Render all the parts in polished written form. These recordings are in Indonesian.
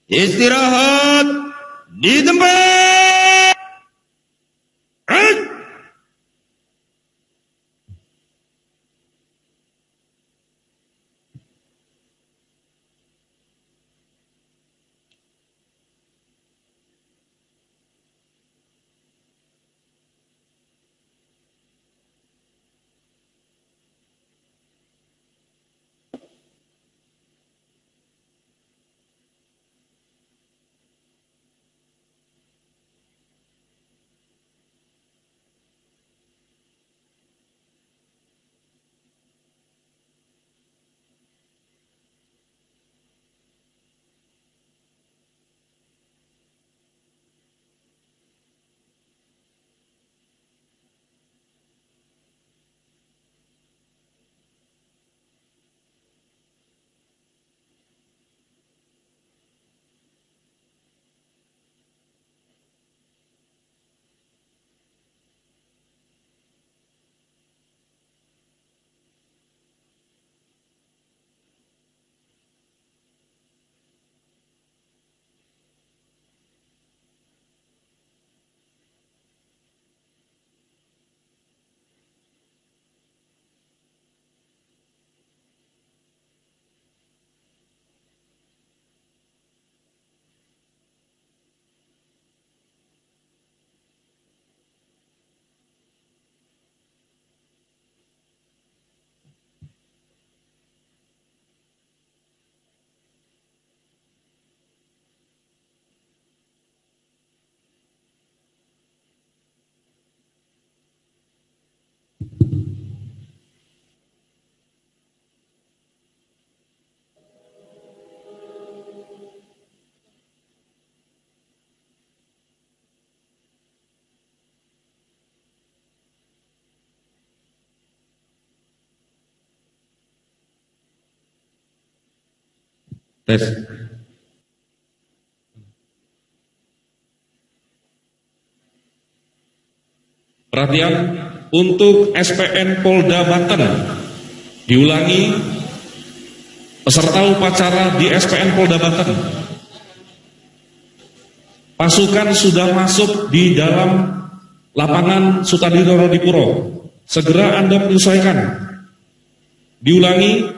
Istirahat di tempat. Right. Tes. Perhatian untuk SPN Polda Banten. Diulangi, peserta upacara di SPN Polda Banten. Pasukan sudah masuk di dalam lapangan Sutadiro Dipuro. Segera Anda menyesuaikan. Diulangi,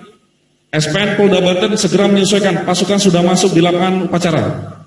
SPN Polda Banten segera menyesuaikan. Pasukan sudah masuk di lapangan upacara.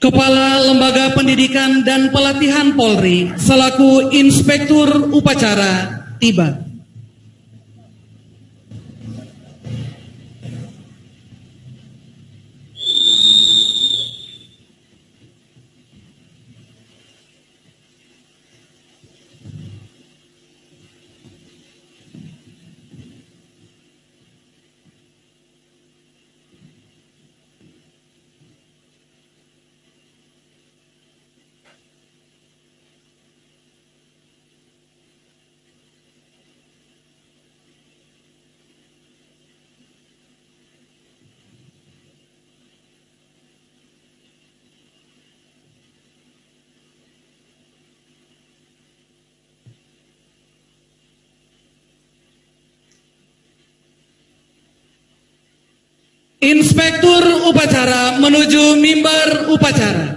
Kepala Lembaga Pendidikan dan Pelatihan Polri selaku Inspektur Upacara tiba. Inspektur upacara menuju mimbar upacara.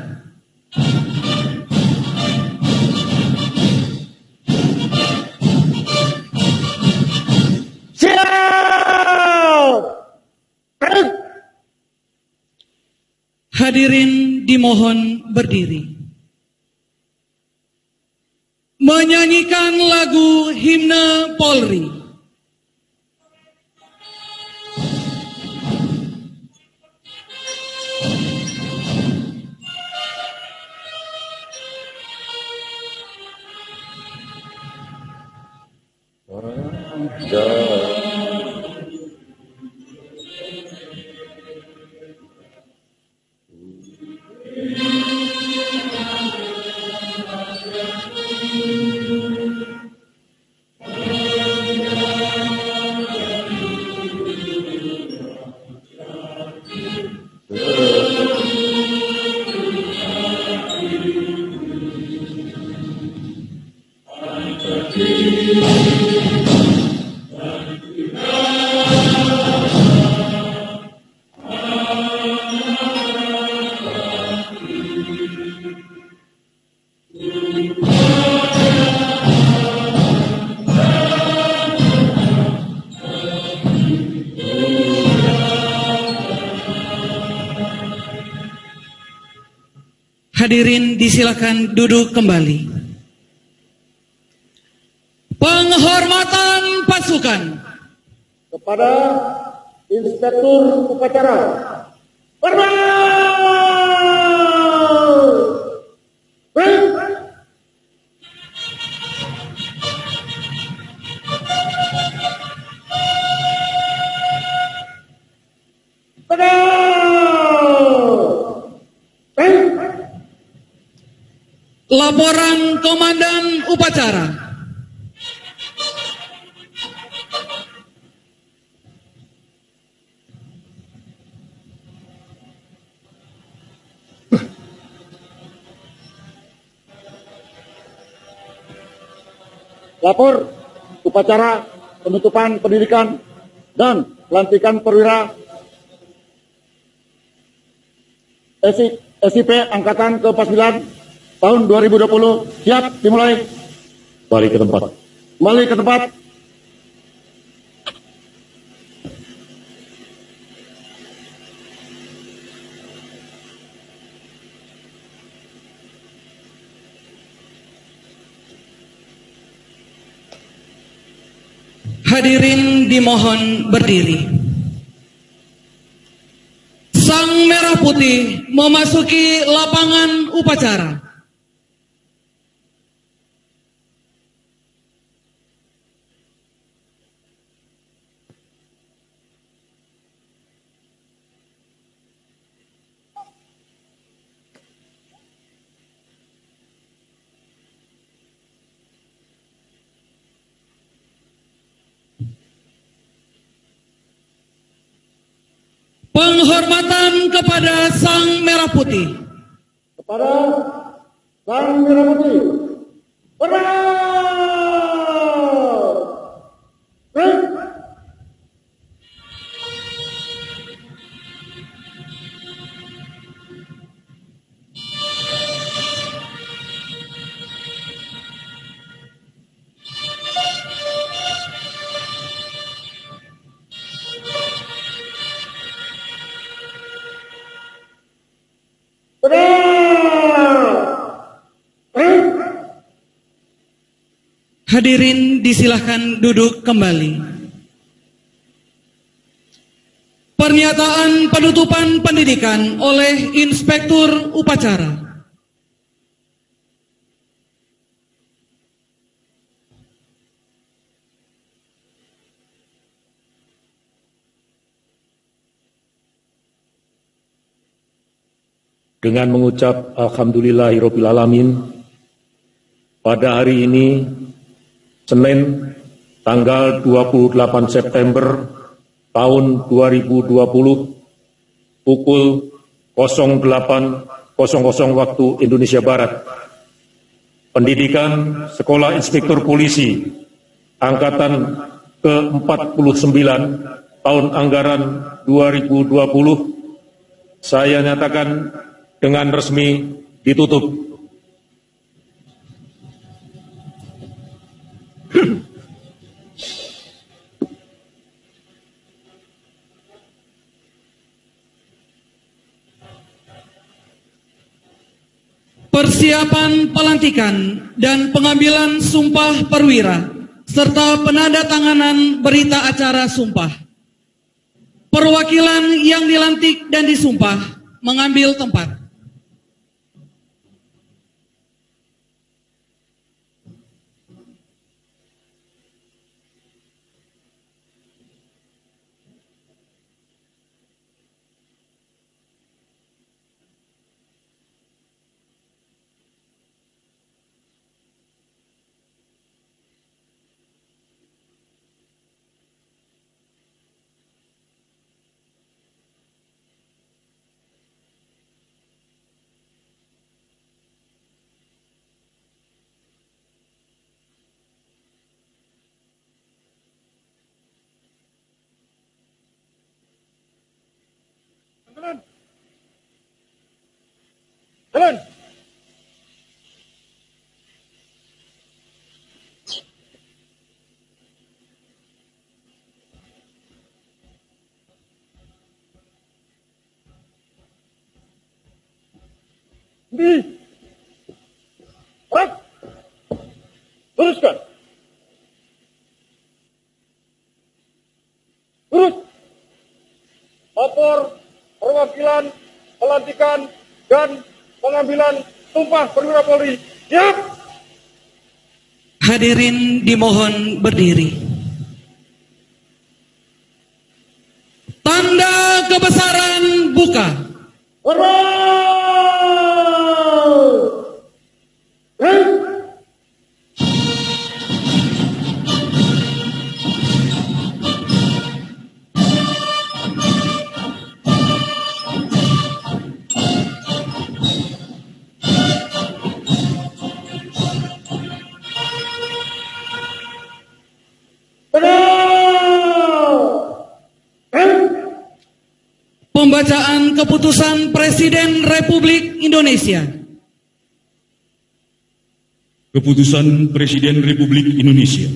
Hadirin dimohon berdiri. Menyanyikan lagu himne Polri. Hadirin disilakan duduk kembali. Penghormatan pasukan kepada Inspektur Upacara. Laporan Komandan Upacara. Lapor upacara penutupan pendidikan dan pelantikan perwira SIP Angkatan ke-49 tahun 2020 siap dimulai. Balik ke tempat. Kembali ke tempat. Hadirin dimohon berdiri. Sang merah putih memasuki lapangan upacara. Penghormatan kepada Sang Merah Putih. Kepada Sang Merah Putih. Hadirin disilahkan duduk kembali. Pernyataan penutupan pendidikan oleh Inspektur Upacara. Dengan mengucap Alhamdulillahirrabbilalamin, pada hari ini, Senin, tanggal 28 September tahun 2020, pukul 08.00 waktu Indonesia Barat, pendidikan Sekolah Inspektur Polisi Angkatan ke-49 tahun anggaran 2020 saya nyatakan dengan resmi ditutup. Persiapan pelantikan dan pengambilan sumpah perwira serta penandatanganan berita acara sumpah. Perwakilan yang dilantik dan disumpah mengambil tempat. Jalan. Gerak. Luruskan. Lurus. Lapor perwakilan pelantikan dan pengambilan sumpah perwira Polri. Siap. Hadirin dimohon berdiri. Tanda kebesaran buka. Pembacaan keputusan Presiden Republik Indonesia. Keputusan Presiden Republik Indonesia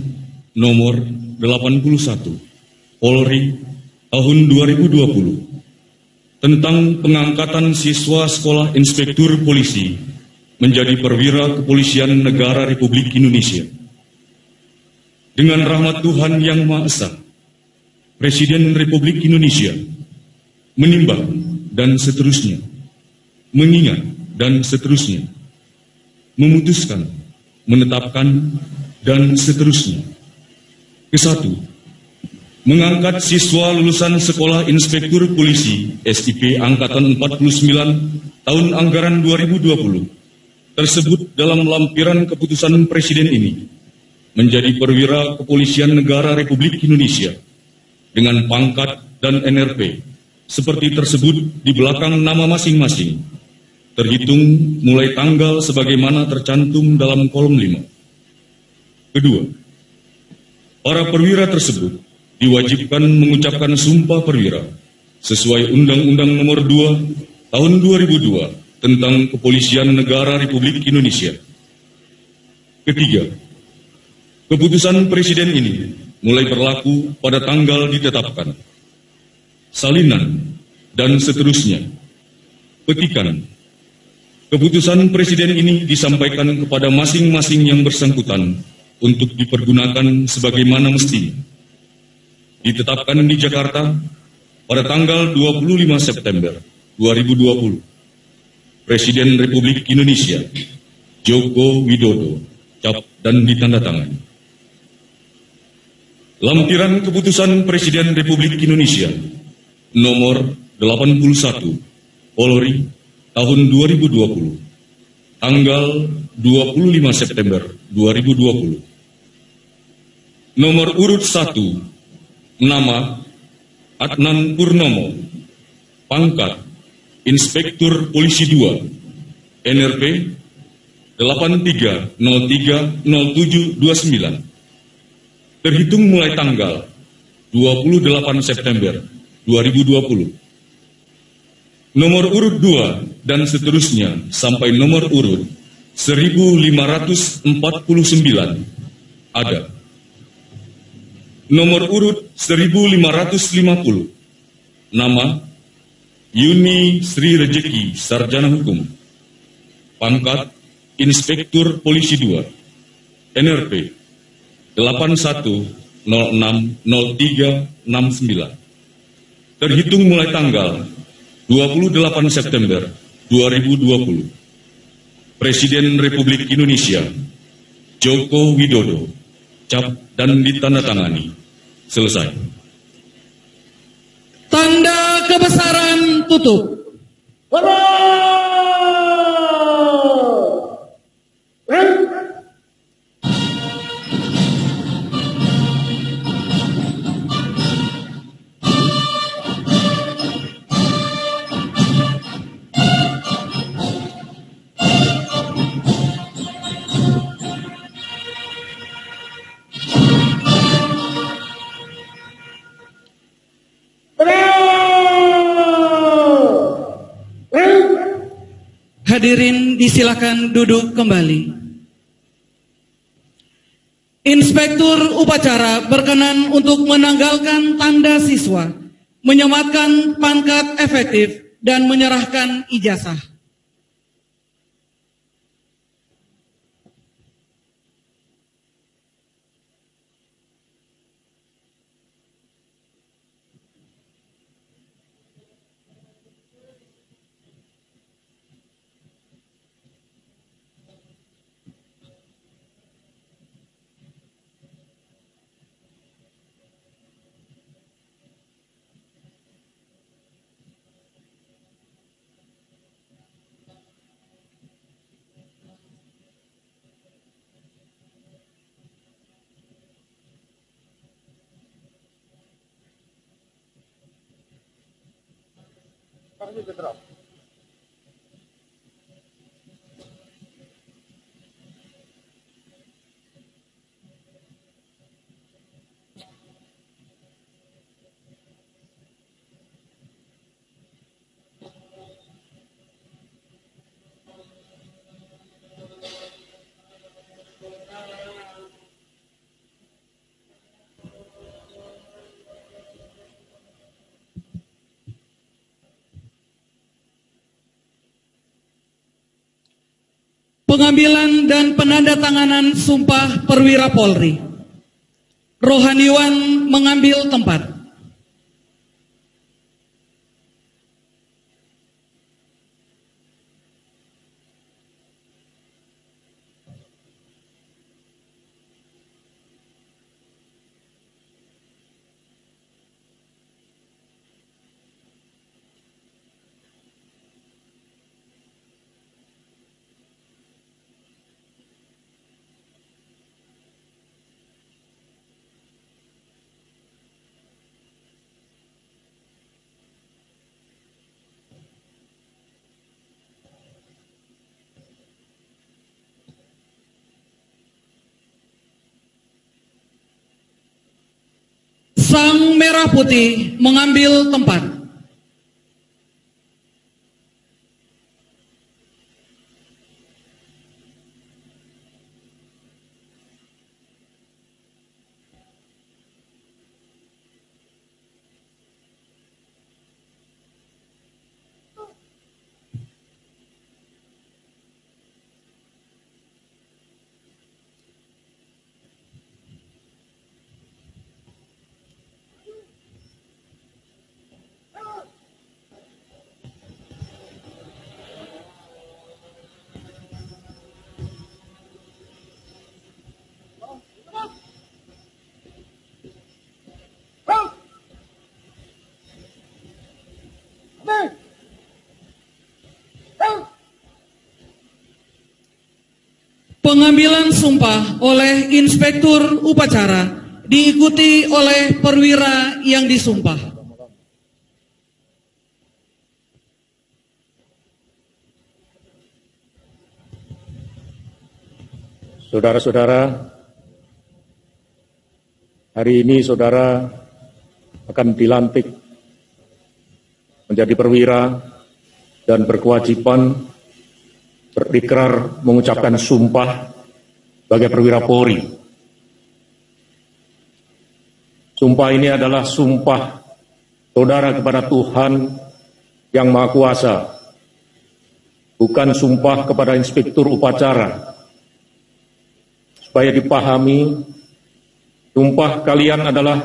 nomor 81 Polri tahun 2020 tentang pengangkatan siswa Sekolah Inspektur Polisi menjadi perwira Kepolisian Negara Republik Indonesia. Dengan rahmat Tuhan Yang Maha Esa, Presiden Republik Indonesia menimbang dan seterusnya, mengingat dan seterusnya, memutuskan, menetapkan dan seterusnya. Ke-1, mengangkat siswa lulusan Sekolah Inspektur Polisi SIP Angkatan 49 tahun anggaran 2020 tersebut dalam lampiran keputusan Presiden ini menjadi perwira Kepolisian Negara Republik Indonesia dengan pangkat dan NRP seperti tersebut di belakang nama masing-masing, terhitung mulai tanggal sebagaimana tercantum dalam kolom 5. Kedua, para perwira tersebut diwajibkan mengucapkan sumpah perwira sesuai Undang-Undang Nomor 2 Tahun 2002 tentang Kepolisian Negara Republik Indonesia. Ketiga, keputusan Presiden ini mulai berlaku pada tanggal ditetapkan. Salinan, dan seterusnya. Petikan. Keputusan Presiden ini disampaikan kepada masing-masing yang bersangkutan untuk dipergunakan sebagaimana mestinya. Ditetapkan di Jakarta pada tanggal 25 September 2020. Presiden Republik Indonesia Joko Widodo, cap dan ditandatangani. Lampiran Keputusan Presiden Republik Indonesia nomor 81 Polri tahun 2020 tanggal 25 September 2020. Nomor urut 1 nama Adnan Purnomo, pangkat Inspektur Polisi 2 NRP 83030729 terhitung mulai tanggal 28 September 2020. Nomor urut 2 dan seterusnya sampai nomor urut 1549 ada. Nomor urut 1550, nama Yuni Sri Rejeki, Sarjana Hukum, pangkat Inspektur Polisi 2, NRP 81060369, terhitung mulai tanggal 28 September 2020, Presiden Republik Indonesia Joko Widodo, cap dan ditandatangani. Selesai. Tanda kebesaran tutup. Hadirin disilakan duduk kembali. Inspektur upacara berkenan untuk menanggalkan tanda siswa, menyematkan pangkat efektif, dan menyerahkan ijazah. Pengambilan dan penandatanganan Sumpah Perwira Polri. Rohaniwan mengambil tempat. Sang Merah Putih mengambil tempat. Pengambilan sumpah oleh Inspektur Upacara diikuti oleh perwira yang disumpah. Saudara-saudara, hari ini saudara akan dilantik menjadi perwira dan berkewajiban berikrar mengucapkan sumpah sebagai perwira Polri. Sumpah ini adalah sumpah saudara kepada Tuhan yang Maha Kuasa, bukan sumpah kepada inspektur upacara. Supaya dipahami, sumpah kalian adalah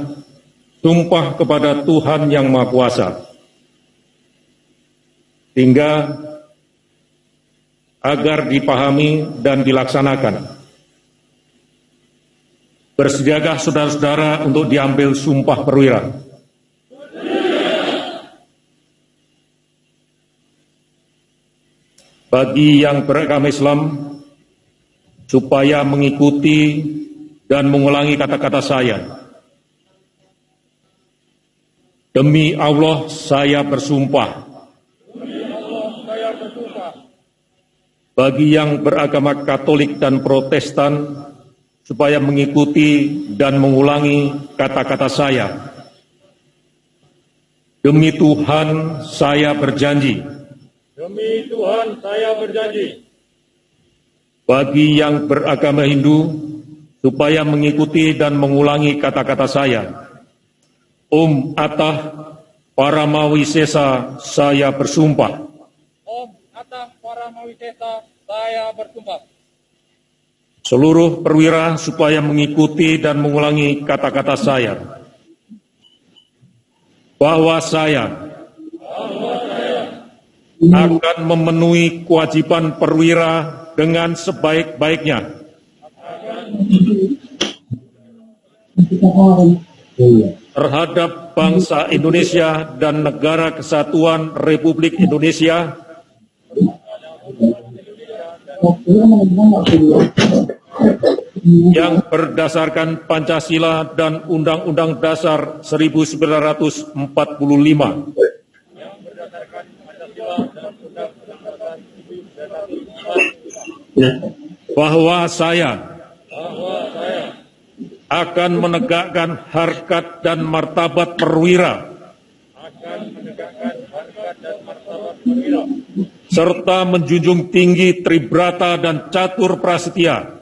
sumpah kepada Tuhan yang Maha Kuasa. Sehingga agar dipahami dan dilaksanakan. Bersediakah saudara-saudara untuk diambil sumpah perwira? Bagi yang beragama Islam, supaya mengikuti dan mengulangi kata-kata saya. Demi Allah saya bersumpah. Bagi yang beragama Katolik dan Protestan, supaya mengikuti dan mengulangi kata-kata saya. Demi Tuhan saya berjanji. Demi Tuhan saya berjanji. Bagi yang beragama Hindu, supaya mengikuti dan mengulangi kata-kata saya. Om Atah Paramawisesa saya bersumpah. Om Atah Paramawisesa saya bersumpah. Seluruh perwira supaya mengikuti dan mengulangi kata-kata saya. Bahwa saya akan memenuhi kewajiban perwira dengan sebaik-baiknya. Terhadap bangsa Indonesia dan Negara Kesatuan Republik Indonesia. Yang berdasarkan Pancasila dan Undang-Undang Dasar 1945. Bahwa saya akan menegakkan harkat dan martabat perwira serta menjunjung tinggi tribrata dan catur prasetya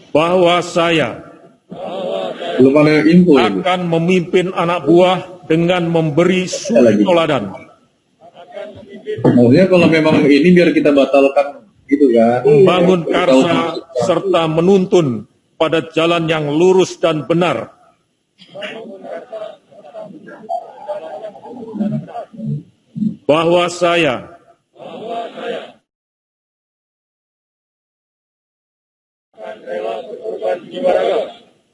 bahwa saya akan memimpin anak buah dengan memberi suri toladan. Maksudnya kalau memang ini biar kita batalkan gitu kan. Membangun karsa serta menuntun pada jalan yang lurus dan benar. Bahwa saya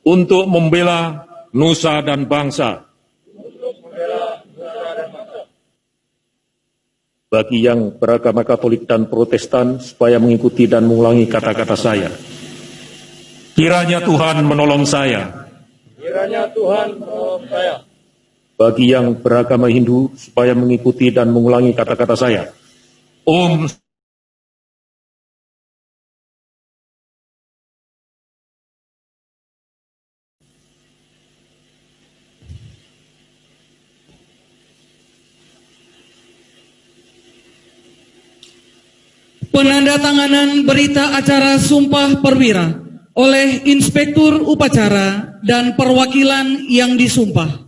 untuk membela nusa dan bangsa. Bagi yang beragama Katolik dan Protestan supaya mengikuti dan mengulangi kata-kata saya. Kiranya Tuhan menolong saya. Kiranya Tuhan menolong saya. Bagi yang beragama Hindu supaya mengikuti dan mengulangi kata-kata saya. Om Penandatanganan berita acara Sumpah Perwira oleh Inspektur Upacara dan perwakilan yang disumpah.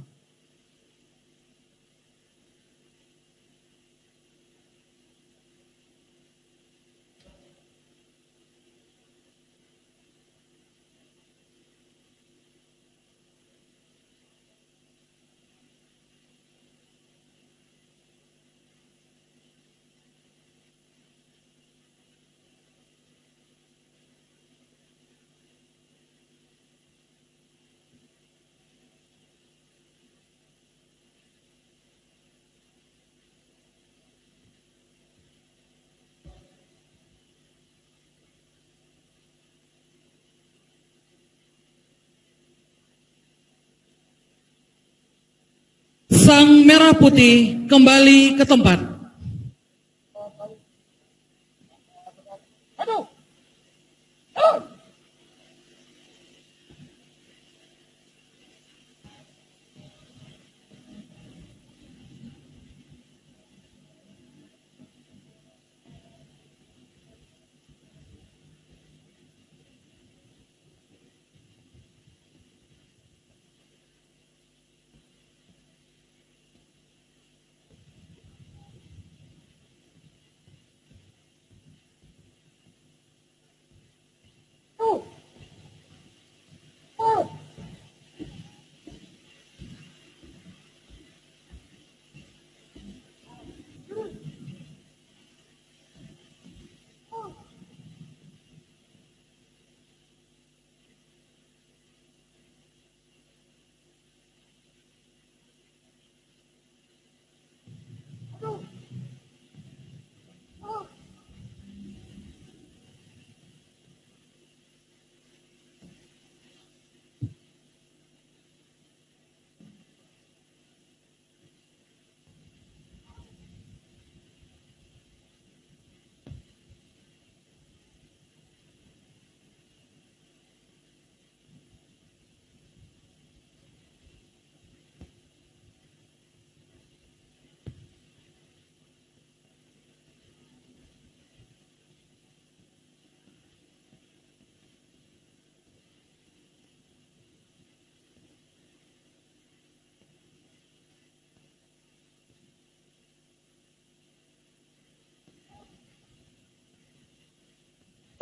Sang merah putih kembali ke tempat.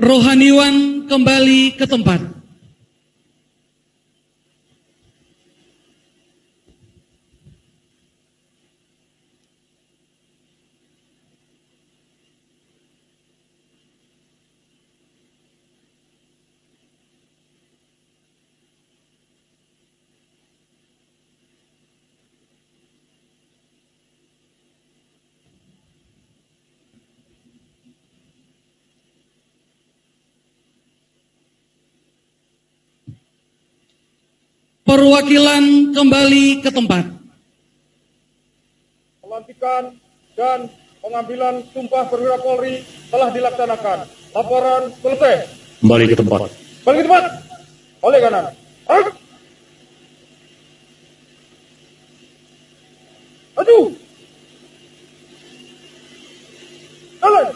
Rohaniwan kembali ke tempat. Perwakilan kembali ke tempat. Pelantikan dan pengambilan sumpah perwira Polri telah dilaksanakan. Laporan selesai. Kembali ke tempat. Balik ke tempat. Oleh kanan. Maju. Jalan.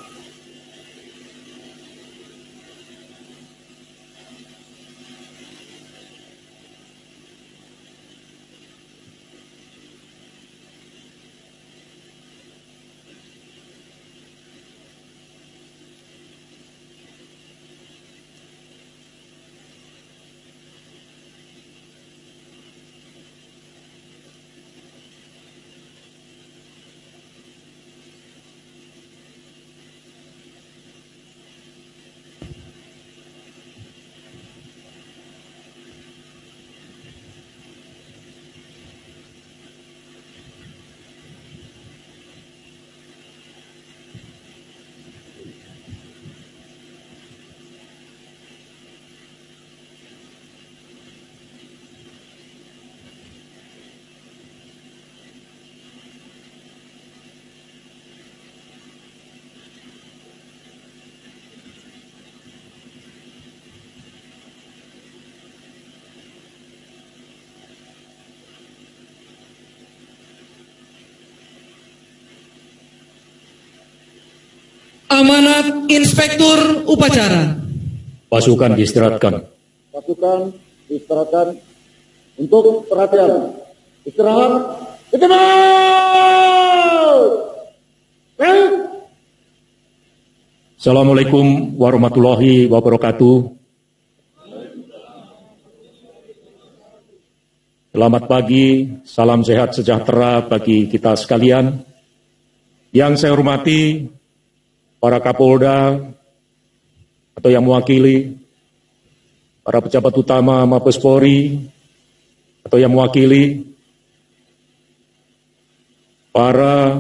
Amanat Inspektur Upacara. Pasukan diistirahatkan. Pasukan diistirahatkan untuk perhatian. Istirahat. Istirahat. Baik. Assalamualaikum warahmatullahi wabarakatuh. Selamat pagi, salam sehat sejahtera bagi kita sekalian. Yang saya hormati para Kapolda atau yang mewakili, para pejabat utama Mabes Polri atau yang mewakili, para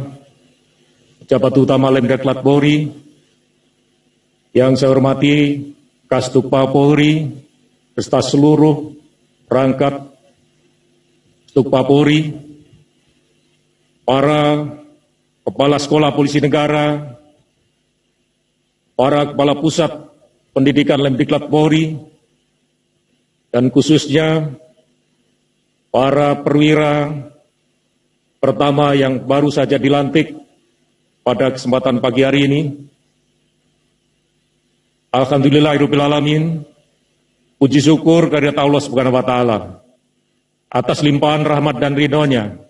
pejabat utama Lemdeklat Polri, yang saya hormati Kastukpa Polri, beserta seluruh perangkat Kastukpa Polri, para kepala sekolah polisi negara, para kepala pusat pendidikan Lemdiklat Polri, dan khususnya para perwira pertama yang baru saja dilantik pada kesempatan pagi hari ini. Alhamdulillahirrahmanirrahim, puji syukur kehadirat Allah Subhanahu wa Ta'ala atas limpahan rahmat dan ridhonya.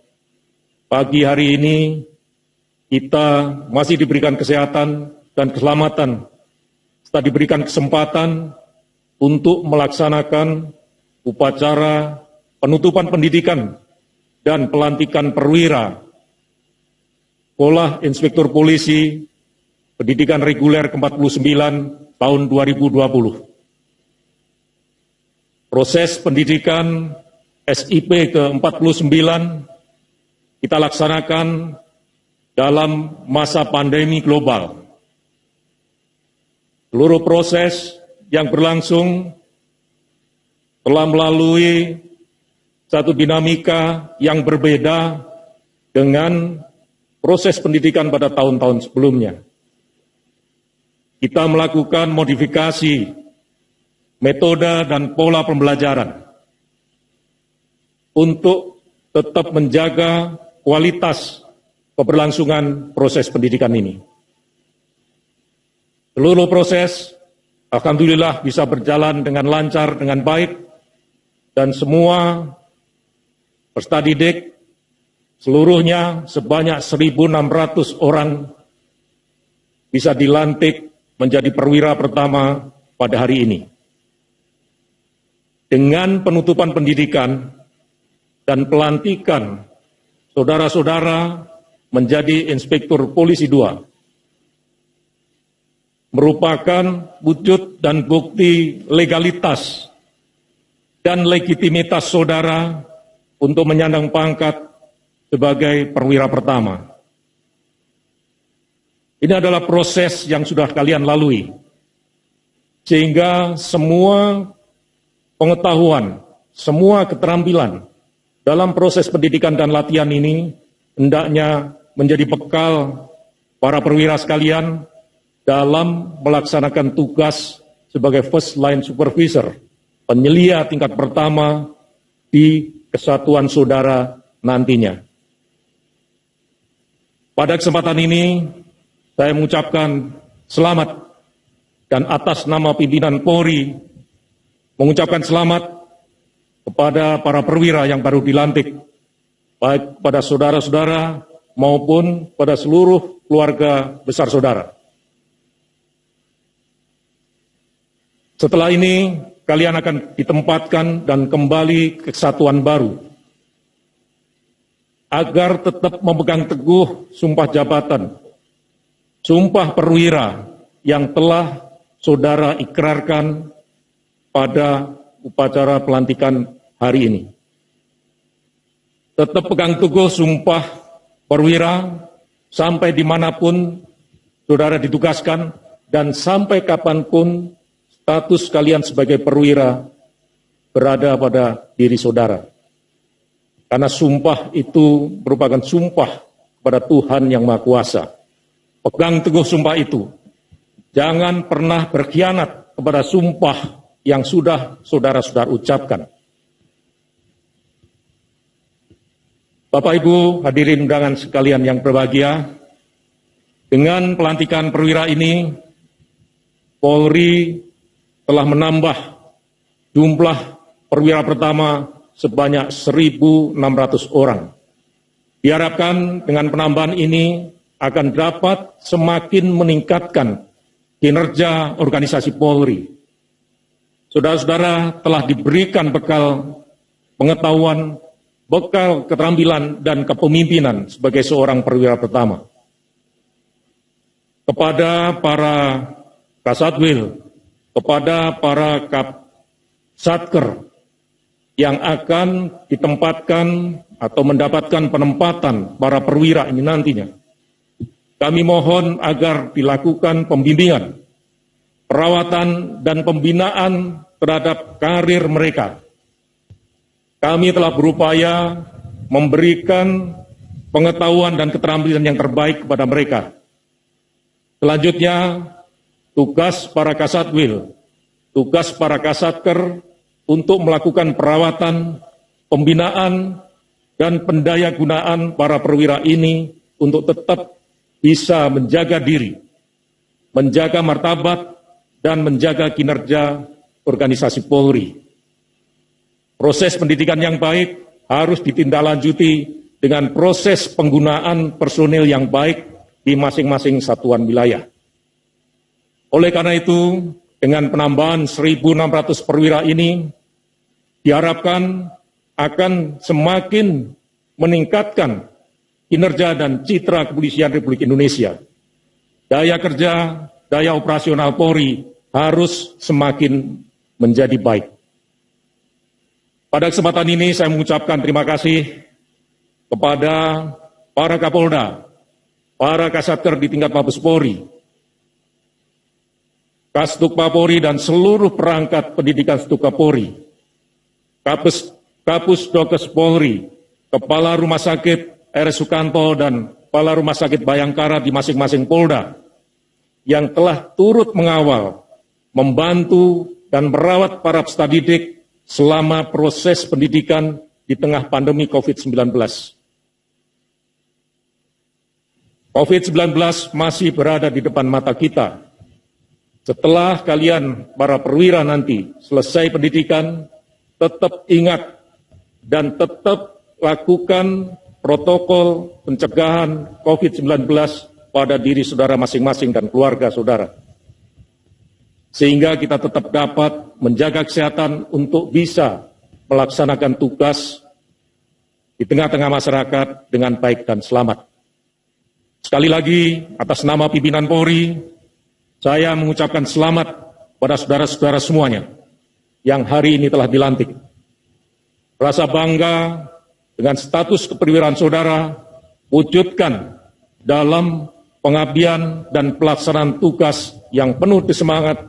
Pagi hari ini kita masih diberikan kesehatan dan keselamatan, serta diberikan kesempatan untuk melaksanakan upacara penutupan pendidikan dan pelantikan perwira Sekolah Inspektur Polisi Pendidikan Reguler ke-49 tahun 2020. Proses pendidikan SIP ke-49 kita laksanakan dalam masa pandemi global. Seluruh proses yang berlangsung telah melalui satu dinamika yang berbeda dengan proses pendidikan pada tahun-tahun sebelumnya. Kita melakukan modifikasi metode dan pola pembelajaran untuk tetap menjaga kualitas keberlangsungan proses pendidikan ini. Seluruh proses, alhamdulillah bisa berjalan dengan lancar, dengan baik, dan semua peserta didik, seluruhnya sebanyak 1.600 orang bisa dilantik menjadi perwira pertama pada hari ini. Dengan penutupan pendidikan dan pelantikan saudara-saudara menjadi Inspektur Polisi 2, merupakan wujud dan bukti legalitas dan legitimitas saudara untuk menyandang pangkat sebagai perwira pertama. Ini adalah proses yang sudah kalian lalui, sehingga semua pengetahuan, semua keterampilan dalam proses pendidikan dan latihan ini hendaknya menjadi bekal para perwira sekalian dalam melaksanakan tugas sebagai first line supervisor, penyelia tingkat pertama di kesatuan saudara nantinya. Pada kesempatan ini, saya mengucapkan selamat dan atas nama pimpinan Polri mengucapkan selamat kepada para perwira yang baru dilantik, baik pada saudara-saudara maupun pada seluruh keluarga besar saudara. Setelah ini, kalian akan ditempatkan dan kembali ke kesatuan baru, agar tetap memegang teguh sumpah jabatan, sumpah perwira yang telah saudara ikrarkan pada upacara pelantikan hari ini. Tetap pegang teguh sumpah perwira sampai dimanapun saudara ditugaskan dan sampai kapanpun status kalian sebagai perwira berada pada diri saudara. Karena sumpah itu merupakan sumpah kepada Tuhan yang Maha Kuasa. Pegang teguh sumpah itu. Jangan pernah berkhianat kepada sumpah yang sudah saudara-saudara ucapkan. Bapak Ibu hadirin undangan sekalian yang berbahagia, dengan pelantikan perwira ini, Polri telah menambah jumlah perwira pertama sebanyak 1.600 orang. Diharapkan dengan penambahan ini akan dapat semakin meningkatkan kinerja organisasi Polri. Saudara-saudara telah diberikan bekal pengetahuan, bekal keterampilan dan kepemimpinan sebagai seorang perwira pertama. Kepada para Kasatwil, kepada para Satker yang akan ditempatkan atau mendapatkan penempatan para perwira ini nantinya, kami mohon agar dilakukan pembimbingan, perawatan dan pembinaan terhadap karir mereka. Kami telah berupaya memberikan pengetahuan dan keterampilan yang terbaik kepada mereka. Selanjutnya, tugas para Kasatwil, tugas para Kasatker untuk melakukan perawatan, pembinaan, dan pendayagunaan para perwira ini untuk tetap bisa menjaga diri, menjaga martabat, dan menjaga kinerja organisasi Polri. Proses pendidikan yang baik harus ditindaklanjuti dengan proses penggunaan personil yang baik di masing-masing satuan wilayah. Oleh karena itu, dengan penambahan 1.600 perwira ini, diharapkan akan semakin meningkatkan kinerja dan citra kepolisian Republik Indonesia. Daya kerja, daya operasional Polri harus semakin menjadi baik. Pada kesempatan ini saya mengucapkan terima kasih kepada para Kapolda, para Kasatker di tingkat Mabes Polri, Kasduk Polri dan seluruh perangkat pendidikan Stuka Polri, Kapus Dokes Polri, Kepala Rumah Sakit RS Sukanto dan Kepala Rumah Sakit Bayangkara di masing-masing Polda yang telah turut mengawal, membantu dan merawat para peserta didik selama proses pendidikan di tengah pandemi COVID-19. COVID-19 masih berada di depan mata kita. Setelah kalian, para perwira nanti, selesai pendidikan, tetap ingat dan tetap lakukan protokol pencegahan COVID-19 pada diri saudara masing-masing dan keluarga saudara. sehingga kita tetap dapat menjaga kesehatan untuk bisa melaksanakan tugas di tengah-tengah masyarakat dengan baik dan selamat. Sekali lagi, atas nama pimpinan Polri, saya mengucapkan selamat pada saudara-saudara semuanya yang hari ini telah dilantik. Rasa bangga dengan status keperwiraan saudara wujudkan dalam pengabdian dan pelaksanaan tugas yang penuh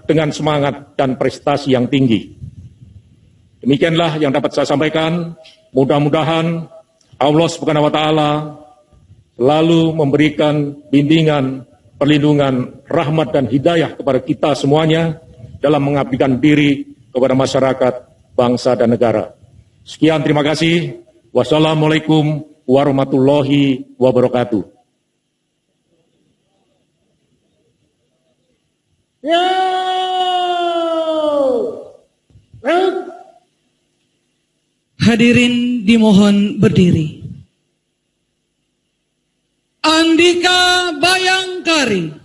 dengan semangat dan prestasi yang tinggi. Demikianlah yang dapat saya sampaikan. Mudah-mudahan Allah Subhanahu wa Ta'ala selalu memberikan bimbingan, perlindungan, rahmat dan hidayah kepada kita semuanya dalam mengabdikan diri kepada masyarakat, bangsa dan negara. Sekian, terima kasih. Wassalamualaikum warahmatullahi wabarakatuh. Hadirin dimohon berdiri. Andika Bayangkari.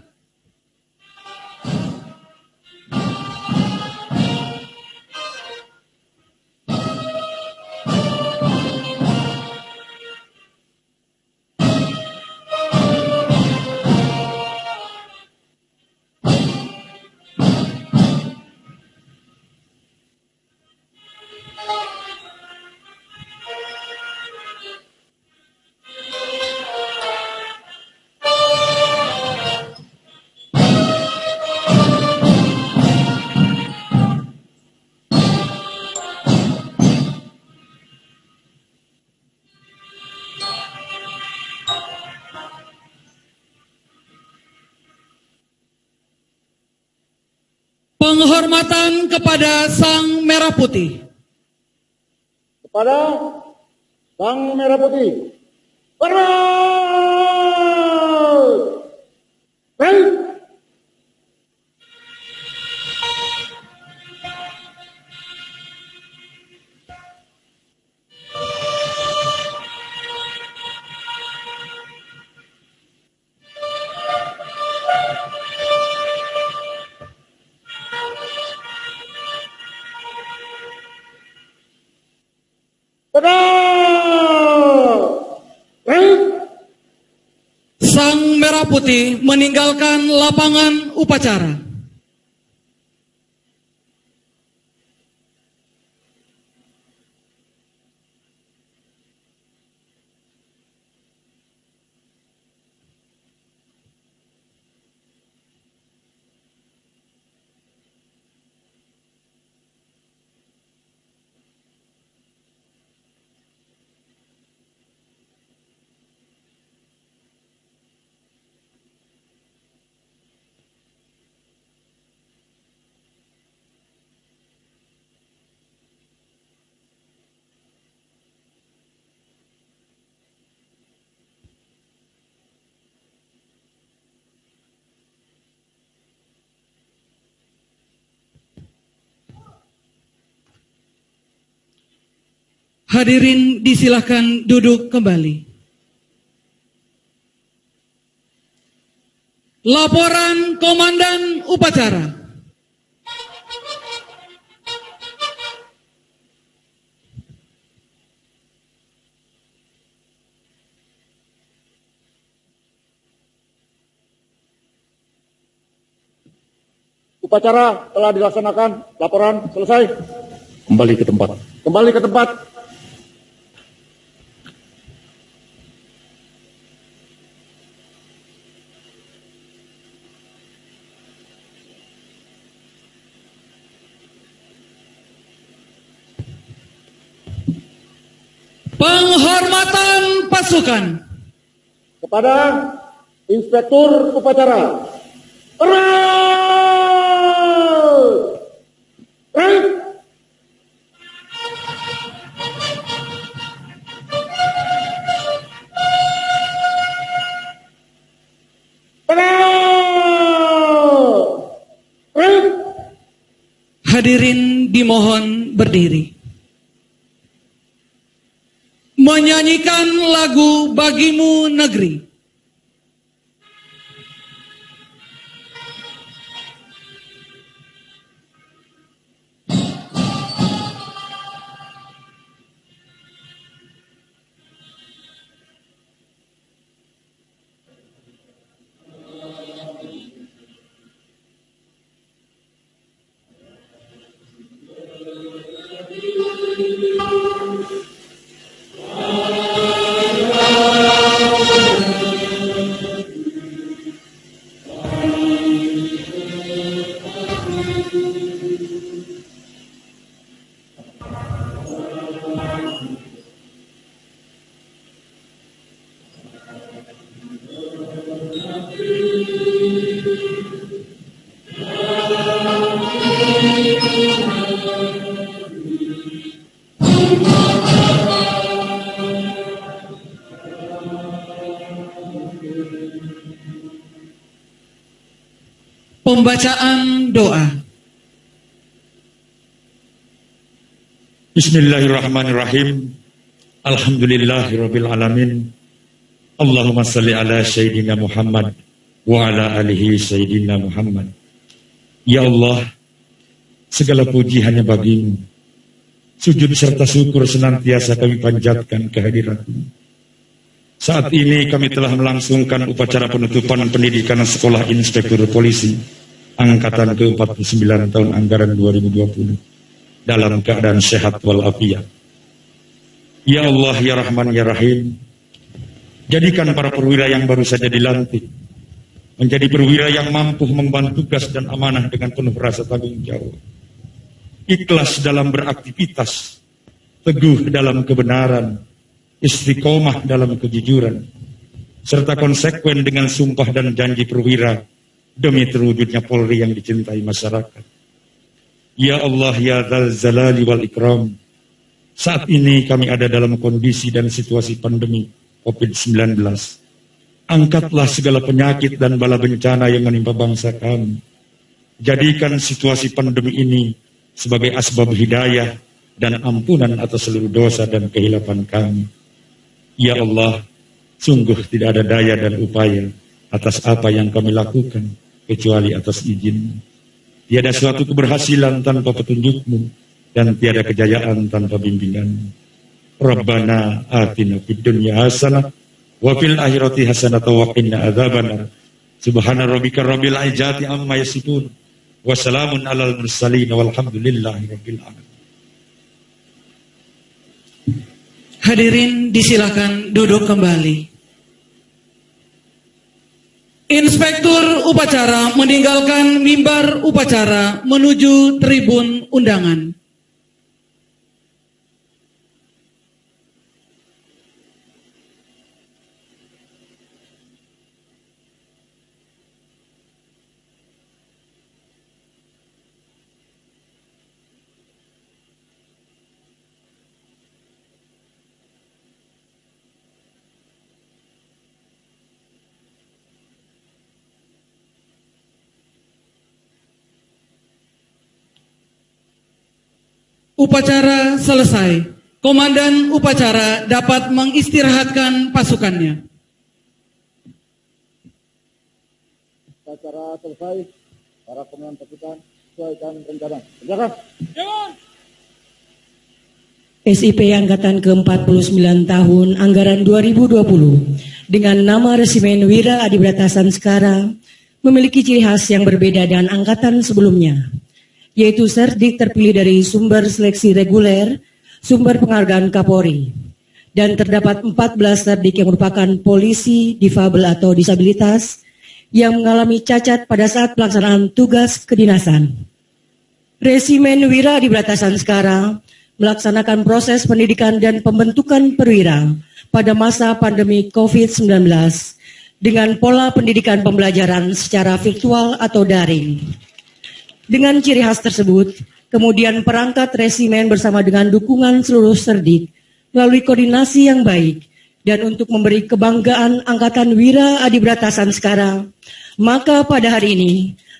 Penghormatan kepada Sang Merah Putih. Kepada Sang Merah Putih. Sang Merah Putih meninggalkan lapangan upacara. Hadirin disilahkan duduk kembali. Laporan Komandan Upacara. Upacara telah dilaksanakan. Laporan selesai. Kembali ke tempat. Kembali ke tempat. Penghormatan pasukan. Kepada Inspektur Upacara. Hadirin dimohon berdiri. Menyanyikan lagu Bagimu Negeri. Pembacaan doa. Bismillahirrahmanirrahim. Alhamdulillahirabbil alamin. Allahumma shalli ala sayyidina Muhammad wa ala alihi sayyidina Muhammad. Ya Allah, segala puji hanya Bagi-Mu. Sujud serta syukur senantiasa kami panjatkan kehadirat-Mu. Saat ini kami telah melangsungkan upacara penutupan pendidikan Sekolah Inspektur Polisi Angkatan ke-49 tahun anggaran 2020 dalam keadaan sehat walafiat. Ya Allah, ya Rahman, ya Rahim, jadikan para perwira yang baru saja dilantik menjadi perwira yang mampu mengemban tugas dan amanah dengan penuh rasa tanggung jawab, ikhlas dalam beraktivitas, teguh dalam kebenaran, istiqomah dalam kejujuran, serta konsekuen dengan sumpah dan janji perwira demi terwujudnya Polri yang dicintai masyarakat. Ya Allah, ya Dzal Jalali wal Ikram, saat ini kami ada dalam kondisi dan situasi pandemi COVID-19. Angkatlah segala penyakit dan bala bencana yang menimpa bangsa kami. Jadikan situasi pandemi ini sebagai asbab hidayah dan ampunan atas seluruh dosa dan kehilapan kami. Ya Allah, sungguh tidak ada daya dan upaya atas apa yang kami lakukan kecuali atas izin. Tiada suatu keberhasilan tanpa petunjuk-Mu dan tiada kejayaan tanpa bimbingan. Rabbana atina fid dunya hasanah wa fil akhirati hasanah wa qina adzabannar. Subhana rabbika rabbil izzati amma yasifun wa salamun alal mursalin walhamdulillahi rabbil alamin. Hadirin disilakan duduk kembali. Inspektur upacara meninggalkan mimbar upacara menuju tribun undangan. Upacara selesai. Komandan upacara dapat mengistirahatkan pasukannya. Upacara selesai. Para komandan pasukan sesuaikan rencana. Kerjakan. SIP Angkatan ke-49 tahun anggaran 2020 dengan nama Resimen Wira Adibrata Sanskara memiliki ciri khas yang berbeda dengan angkatan sebelumnya, yaitu Serdik terpilih dari sumber seleksi reguler, sumber penghargaan Kapolri, dan terdapat 14 Serdik yang merupakan polisi, difabel atau disabilitas yang mengalami cacat pada saat pelaksanaan tugas kedinasan. Resimen Wira Adibrata Sanskara melaksanakan proses pendidikan dan pembentukan perwira pada masa pandemi COVID-19 dengan pola pendidikan pembelajaran secara virtual atau daring. Dengan ciri khas tersebut, kemudian perangkat resimen bersama dengan dukungan seluruh Serdik melalui koordinasi yang baik dan untuk memberi kebanggaan Angkatan Wira Adibrata Sanskara, maka pada hari ini,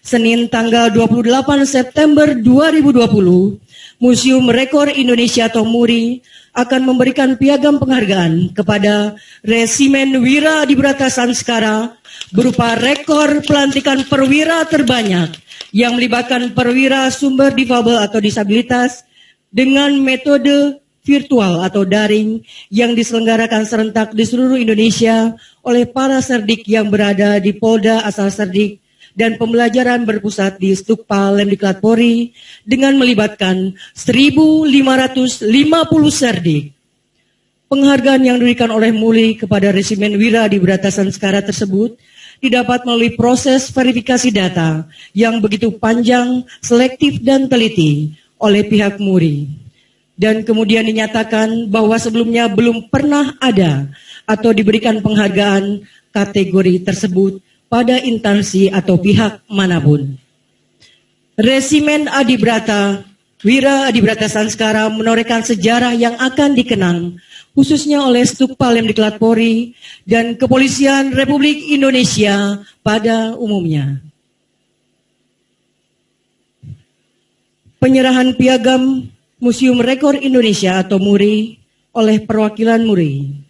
Senin tanggal 28 September 2020, Museum Rekor Indonesia atau MURI akan memberikan piagam penghargaan kepada Resimen Wira Adibrata Sanskara berupa rekor pelantikan perwira terbanyak yang melibatkan perwira sumber difabel atau disabilitas dengan metode virtual atau daring yang diselenggarakan serentak di seluruh Indonesia oleh para Serdik yang berada di Polda asal Serdik dan pembelajaran berpusat di Stukpal Lemdiklat Polri dengan melibatkan 1.550 serdik. Penghargaan yang diberikan oleh MURI kepada Resimen Wira Adi Brata Sanskara tersebut didapat melalui proses verifikasi data yang begitu panjang, selektif, dan teliti oleh pihak MURI. Dan kemudian dinyatakan bahwa sebelumnya belum pernah ada atau diberikan penghargaan kategori tersebut pada instansi atau pihak manapun. Resimen Adi Brata, Wira Adi Brata Sanskara menorehkan sejarah yang akan dikenang khususnya oleh Stukpal Lemdiklat Polri dan Kepolisian Republik Indonesia pada umumnya. Penyerahan piagam Museum Rekor Indonesia atau MURI oleh perwakilan MURI.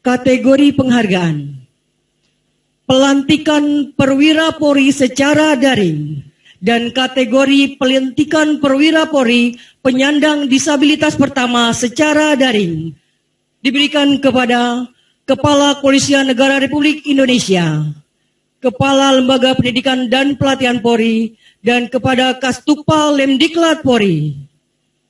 Kategori penghargaan: pelantikan perwira Polri secara daring, dan kategori pelantikan perwira Polri penyandang disabilitas pertama secara daring diberikan kepada Kepala Kepolisian Negara Republik Indonesia, Kepala Lembaga Pendidikan dan Pelatihan Polri, dan kepada Kastukpal Lemdiklat Polri.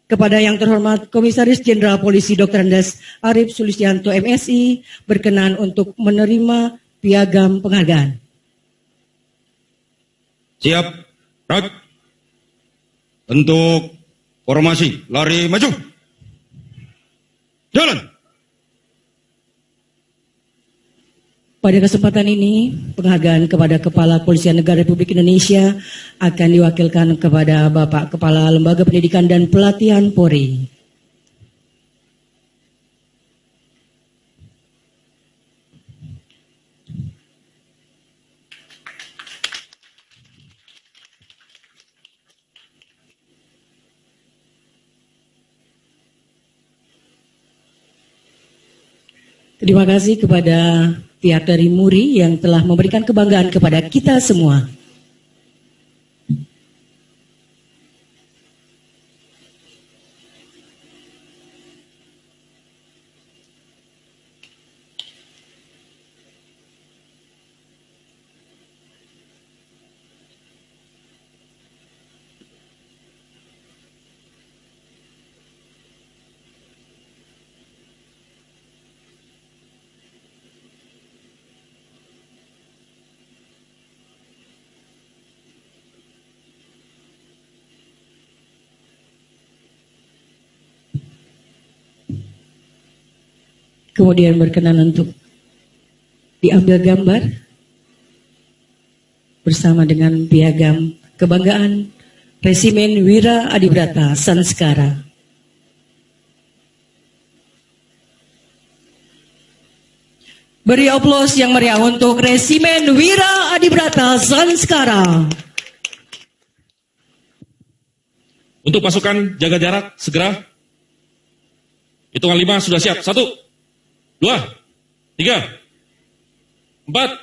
Kepada yang terhormat Komisaris Jenderal Polisi Dr. Andes Arief Sulistianto MSI berkenan untuk menerima piagam penghargaan. Siap, Rak. Untuk formasi, lari maju. Jalan. Pada kesempatan ini, penghargaan kepada Kepala Kepolisian Negara Republik Indonesia akan diwakilkan kepada Bapak Kepala Lembaga Pendidikan dan Pelatihan Polri. Terima kasih kepada pihak dari MURI yang telah memberikan kebanggaan kepada kita semua. Kemudian berkenan untuk diambil gambar bersama dengan piagam kebanggaan Resimen Wira Adi Brata Sanskara. Beri aplaus yang meriah untuk Resimen Wira Adi Brata Sanskara. Untuk pasukan jaga jarak segera. Hitungan 5 sudah siap. 1, 2, 3, 4.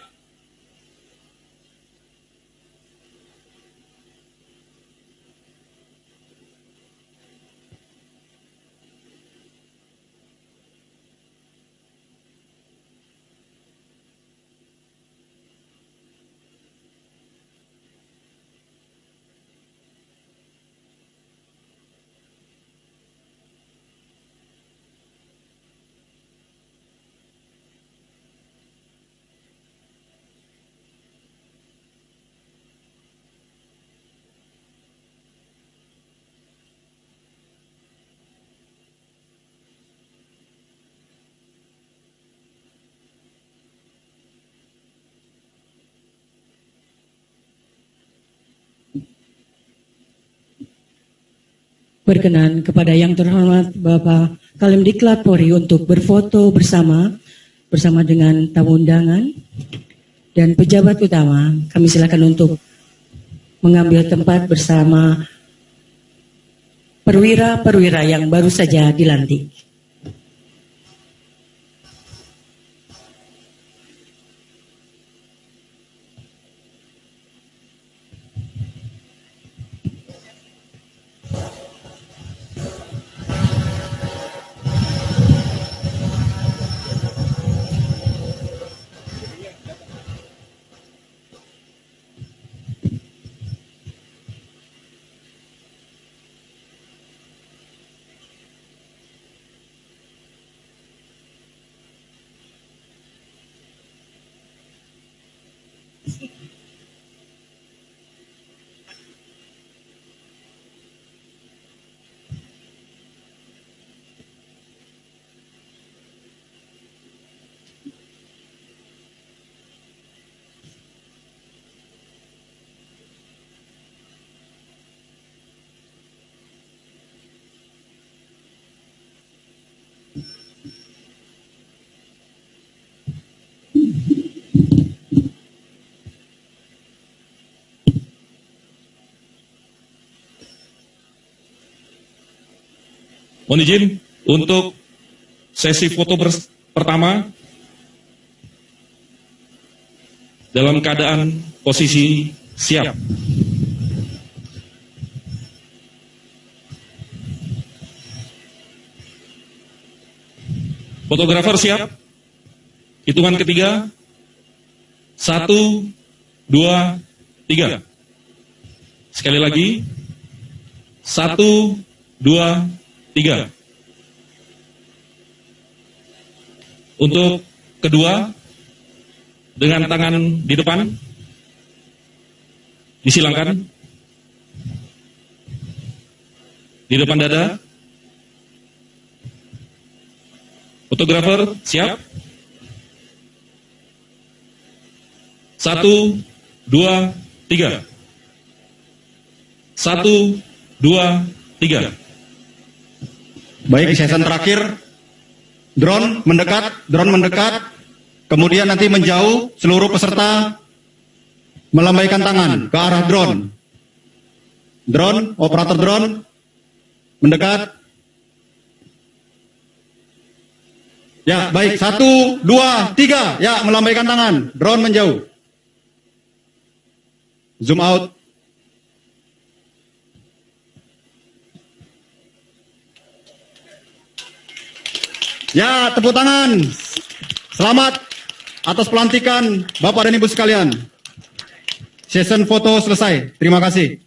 Berkenan kepada yang terhormat Bapak Kalemdiklat Polri untuk berfoto bersama dengan tamu undangan dan pejabat utama. Kami silakan untuk mengambil tempat bersama perwira-perwira yang baru saja dilantik. Mohon izin untuk sesi foto pertama dalam keadaan posisi siap. Fotografer siap. Hitungan ketiga. 1, 2, 3. Sekali lagi. 1, 2, 3. Untuk kedua, dengan tangan di depan, disilangkan di depan dada. Fotografer siap. 1, 2, 3. 1, 2, 3. Baik, season terakhir. Drone mendekat. Kemudian nanti menjauh, seluruh peserta melambaikan tangan ke arah drone. Drone, operator drone, mendekat. Ya, baik. 1, 2, 3. Ya, melambaikan tangan. Drone menjauh. Zoom out. Ya, tepuk tangan. Selamat atas pelantikan Bapak dan Ibu sekalian. Session foto selesai. Terima kasih.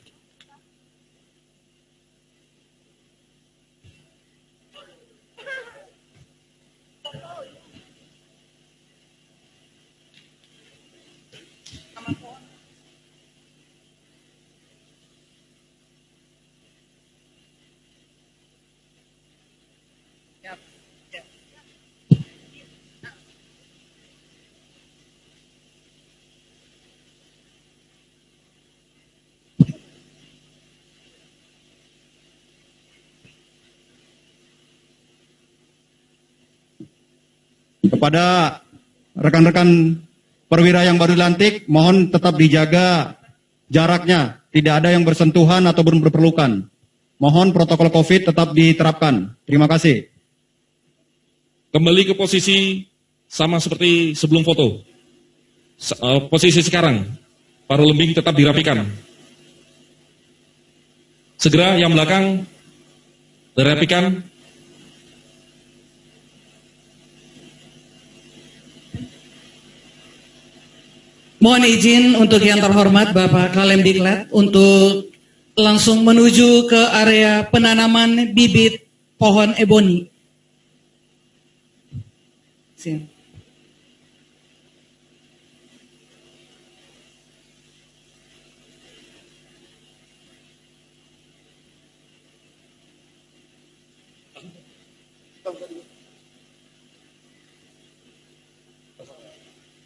Kepada rekan-rekan perwira yang baru dilantik, mohon tetap dijaga jaraknya, tidak ada yang bersentuhan atau berpelukan. Mohon protokol COVID tetap diterapkan. Terima kasih. Kembali ke posisi sama seperti sebelum foto. Posisi sekarang, para lembing tetap dirapikan. Segera yang belakang dirapikan. Mohon izin untuk yang terhormat Bapak Kalemdiklat untuk langsung menuju ke area penanaman bibit pohon eboni. Sini.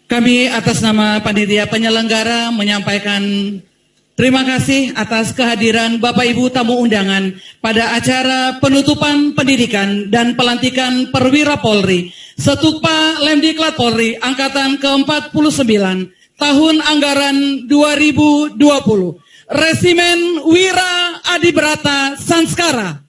Kami atas nama panitia penyelenggara menyampaikan terima kasih atas kehadiran Bapak Ibu tamu undangan pada acara penutupan pendidikan dan pelantikan perwira Polri Setukpa Lemdiklat Polri Angkatan ke-49 tahun anggaran 2020. Resimen Wira Adibrata Sanskara.